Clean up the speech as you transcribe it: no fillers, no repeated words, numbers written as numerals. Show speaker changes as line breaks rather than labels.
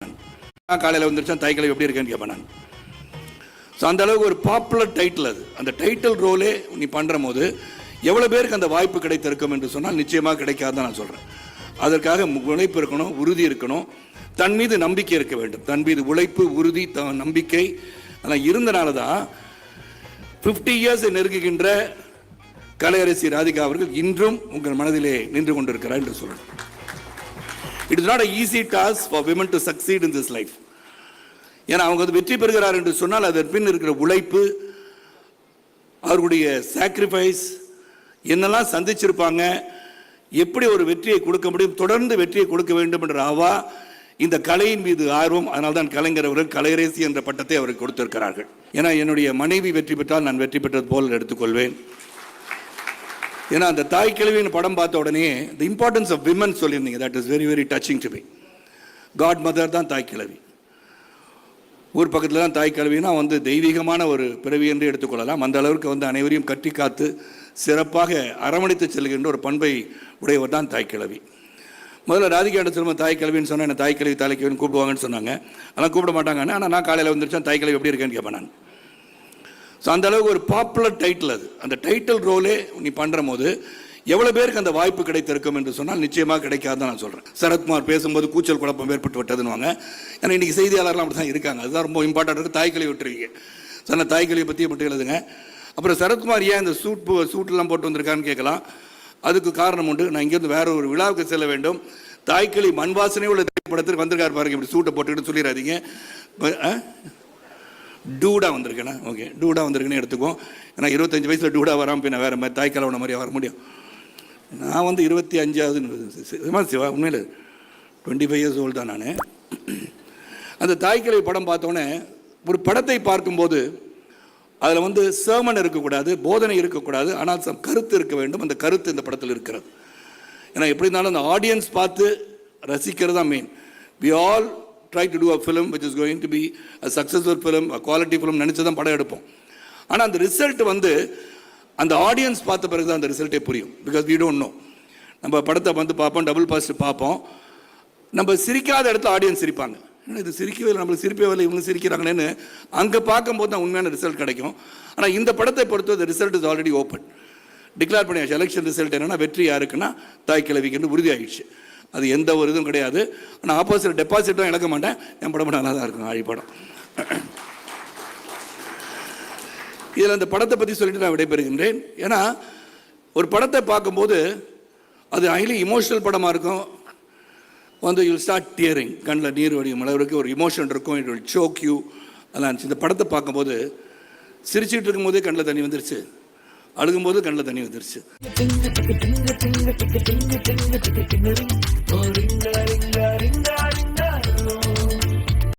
நான் காலையில் வந்துருச்சேன் தாய்க்கிழவி எப்படி இருக்கேன்னு கேட்பேன் நான். ஸோ அந்த அளவுக்கு ஒரு பாப்புலர் டைட்டில் அது. அந்த டைட்டில் ரோலே நீ பண்ணுற போது எவ்வளோ பேருக்கு அந்த வாய்ப்பு கிடைத்திருக்கும் என்று சொன்னால் நிச்சயமாக கிடைக்காதுன்னு நான் சொல்கிறேன். அதற்காக உழைப்பு இருக்கணும், உறுதி இருக்கணும், தன் மீது நம்பிக்கை இருக்க வேண்டும். தன் மீது உழைப்பு, உறுதி, நம்பிக்கை அதெல்லாம் இருந்தனால தான் 50 இயர்ஸை நெருங்குகின்ற கலையரசி ராதிகா அவர்கள் இன்றும் உங்கள் மனதிலே நின்று கொண்டிருக்கிறார் என்று சொல்லணும். It is not a easy task for women to succeed in this life. ஏன்னா அவங்க வந்து வெற்றி பெறுகிறார் என்று சொன்னால் அதன் பின் இருக்கிற உழைப்பு, அவர்களுடைய சாக்ரிஃபைஸ் என்னெல்லாம் சந்திச்சிருப்பாங்க, எப்படி ஒரு வெற்றியை கொடுக்க முடியும், தொடர்ந்து வெற்றியை கொடுக்க வேண்டும் என்ற ஆவா, இந்த கலையின் மீது ஆர்வம். அதனால்தான் கலைஞர் அவர்கள் கலையரசி என்ற பட்டத்தை அவருக்கு கொடுத்திருக்கிறார்கள். ஏன்னா என்னுடைய மனைவி வெற்றி பெற்றால் நான் வெற்றி பெற்றது போல் எடுத்துக்கொள்வேன். ஏன்னா அந்த தாய் கிழவியின் படம் பார்த்த உடனே தி இம்பார்ட்டன்ஸ் ஆஃப் விமன் சொல்லியிருந்தீங்க. That is very very touching to me. Godmother தான் தாய் கிழவி. ஊர் பக்கத்தில் தான் தாய் கிழவினா வந்து தெய்வீகமான ஒரு பிறவி என்று எடுத்துக்கொள்ளலாம். அந்த அளவுக்கு வந்து அனைவரையும் கட்டி காத்து சிறப்பாக அரவணைத்து செல்கின்ற ஒரு பண்பை உடையவர் தான் தாய் கிழவி. முதல்ல ராதிகா சொல்லும்போது தாய் கிழவின்னு சொன்னால் என்ன தாய் கிழவி தாய் கிழவின்னு கூப்பிடுவாங்கன்னு சொன்னாங்க. ஆனால் கூப்பிட மாட்டாங்க. ஆனால் நான் காலையில் வந்துருச்சேன் தாய் கிழவி எப்படி இருக்கேன்னு கேட்பேன் நான். ஸோ அந்த அளவுக்கு ஒரு பாப்புலர் டைட்டில் அது. அந்த டைட்டில் ரோலே நீ பண்ணுற போது எவ்வளோ பேருக்கு அந்த வாய்ப்பு கிடைத்திருக்கும் என்று சொன்னால் நிச்சயமாக கிடைக்காதுன்னு நான் சொல்கிறேன். சரத்குமார் பேசும்போது கூச்சல் குழப்பம் ஏற்பட்டு விட்டதுன்னு. ஏன்னா இன்றைக்கி செய்தியாளர்லாம் அப்படி தான் இருக்காங்க. அதுதான் ரொம்ப இம்பார்ட்டன்ட் இருக்குது. தாய்க்கிழவி விட்டுருவீங்க சொன்ன தாய்க்கிழவியை பற்றி மட்டும் எழுதுங்க. அப்புறம் சரத்குமார் ஏன் இந்த சூட்டெல்லாம் போட்டு வந்திருக்கான்னு கேட்கலாம். அதுக்கு காரணம் உண்டு. நான் இங்கேருந்து வேற ஒரு விழாவுக்கு செல்ல வேண்டும். தாய்க்கிழவி மண் வாசனை உள்ள திரைப்படத்துக்கு வந்திருக்காரு பாருங்க. இப்படி சூட்டை போட்டுக்கிட்டு சொல்லிடாதீங்க. டூடா வந்திருக்கேண்ணா. ஓகே, டூடா வந்திருக்குன்னு எடுத்துக்குவோம். ஏன்னா 25 வயசில் டூடா வராமல் பின்ன வேறு மாதிரி தாய்க்கிழவன மாதிரியாக வர முடியும். நான் வந்து 25வது சிவா உண்மையில் 25 இயர்ஸ் ஓல்டு தான் நான். அந்த தாய்க்கிழவி படம் பார்த்தோன்னே ஒரு படத்தை பார்க்கும்போது அதில் வந்து சர்மன் இருக்கக்கூடாது, போதனை இருக்கக்கூடாது, ஆனால் கருத்து இருக்க வேண்டும். அந்த கருத்து இந்த படத்தில் இருக்கிறது. ஏன்னா எப்படி இருந்தாலும் அந்த ஆடியன்ஸ் பார்த்து ரசிக்கிறது தான் main. We all try to do a film which is going to be a successful film, a quality film நினச்சி தான் படம் எடுப்போம். ஆனால் அந்த ரிசல்ட் வந்து அந்த ஆடியன்ஸ் பார்த்த பிறகு தான் அந்த ரிசல்ட்டே புரியும். Because we don't know. நம்ம படத்தை வந்து பார்ப்போம், டபுள் பாஸ்ட் பார்ப்போம். நம்ம சிரிக்காத இடத்துல ஆடியன்ஸ் சிரிப்பாங்க. ஏன்னா இது சிரிக்கவே இல்லை, நம்மளுக்கு சிரிப்பே இல்லை, இவங்க சிரிக்கிறாங்களேன்னு அங்கே பார்க்கும்போது தான் உண்மையான ரிசல்ட் கிடைக்கும். ஆனால் இந்த படத்தை பொறுத்தவரை result is already open. Declare பண்ணியாச்சு. எலெக்ஷன் ரிசல்ட் என்னென்னா வெற்றி யாருக்குன்னா தாய் கிழவிக்கு உறுதி ஆகிடுச்சு. அது எந்த ஒரு இதுவும் கிடையாது. ஆனால் ஆப்போசிட் டெபாசிட்டும் இழக்க மாட்டேன். என் படம் நல்லா தான் இருக்கும். ஆழி படம். இதில் அந்த படத்தை பற்றி சொல்லிட்டு நான் விடைபெறுகின்றேன். ஏன்னா ஒரு படத்தை பார்க்கும்போது அது ஹைலி இமோஷனல் படமாக இருக்கும். வந்து யூ ஸ்டார்ட் டியரிங், கண்ணில் நீர் வடியும் அளவுக்கு ஒரு இமோஷன் இருக்கும். It will choke you. அதெல்லாம் இருந்துச்சு. இந்த படத்தை பார்க்கும்போது சிரிச்சுட்டு இருக்கும்போதே கண்ணில் தண்ணி வந்துருச்சு, அழுகும்போது கண்ணில் தண்ணி வந்துருச்சு.